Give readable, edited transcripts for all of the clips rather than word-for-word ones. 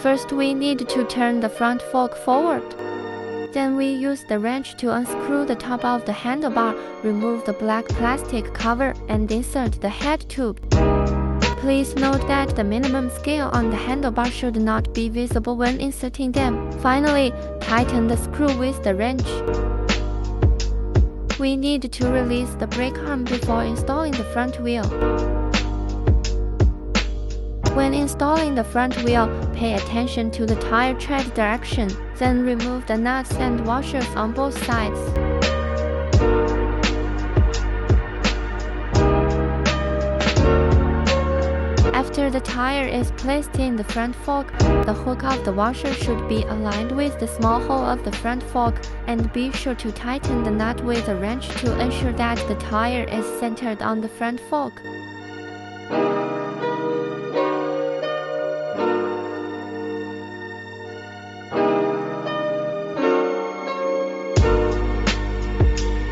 First, we need to turn the front fork forward. Then we use the wrench to unscrew the top of the handlebar, remove the black plastic cover, and insert the head tube. Please note that the minimum scale on the handlebar should not be visible when inserting them. Finally, tighten the screw with the wrench. We need to release the brake arm before installing the front wheel. When installing the front wheel, pay attention to the tire tread direction, then remove the nuts and washers on both sides. After the tire is placed in the front fork, the hook of the washer should be aligned with the small hole of the front fork, and be sure to tighten the nut with a wrench to ensure that the tire is centered on the front fork.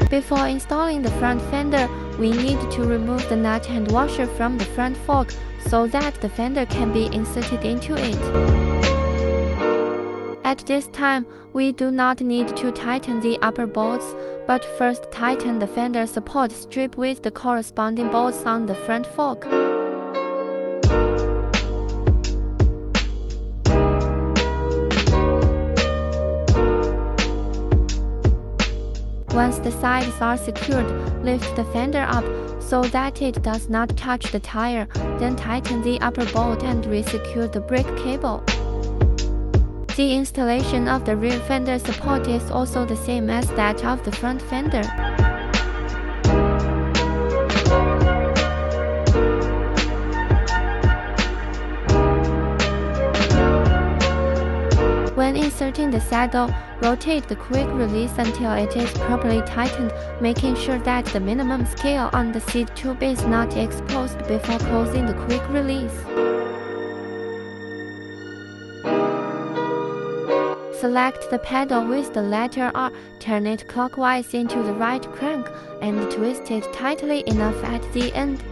Before installing the front fender, we need to remove the nut and washer from the front fork so that the fender can be inserted into it. At this time, we do not need to tighten the upper bolts, but first tighten the fender support strip with the corresponding bolts on the front fork. Once the sides are secured, lift the fender up so that it does not touch the tire, then tighten the upper bolt and resecure the brake cable. The installation of the rear fender support is also the same as that of the front fender. When inserting the saddle, rotate the quick release until it is properly tightened, making sure that the minimum scale on the seat tube is not exposed before closing the quick release. Select the pedal with the letter R, turn it clockwise into the right crank, and twist it tightly enough at the end.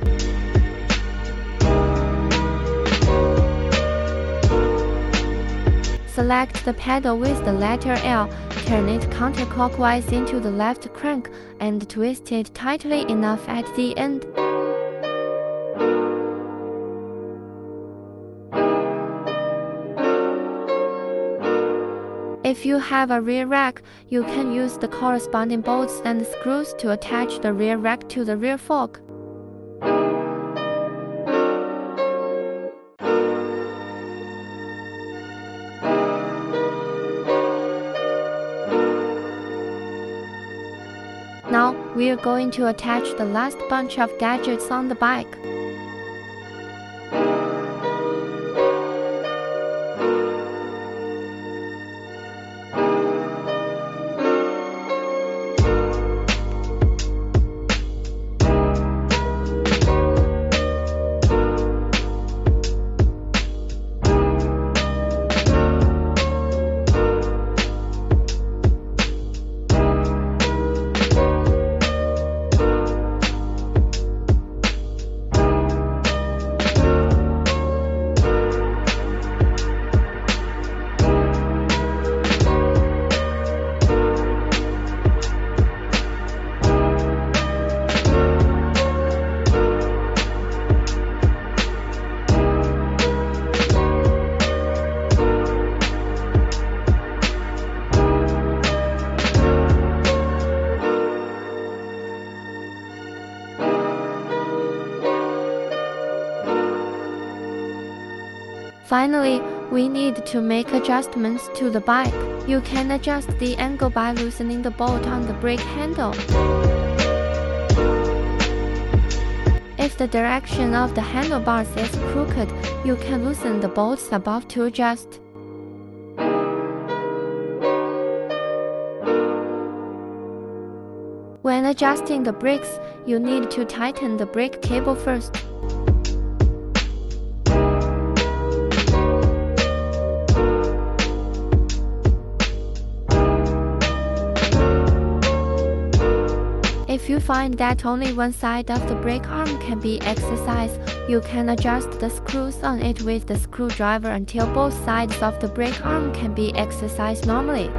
Select the pedal with the letter L, turn it counterclockwise into the left crank, and twist it tightly enough at the end. If you have a rear rack, you can use the corresponding bolts and screws to attach the rear rack to the rear fork. Now, we are going to attach the last bunch of gadgets on the bike. Finally, we need to make adjustments to the bike. You can adjust the angle by loosening the bolt on the brake handle. If the direction of the handlebars is crooked, you can loosen the bolts above to adjust. When adjusting the brakes, you need to tighten the brake cable first. If If you find that only one side of the brake arm can be exercised, you can adjust the screws on it with the screwdriver until both sides of the brake arm can be exercised normally.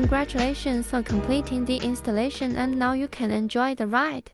Congratulations on completing the installation, and now you can enjoy the ride.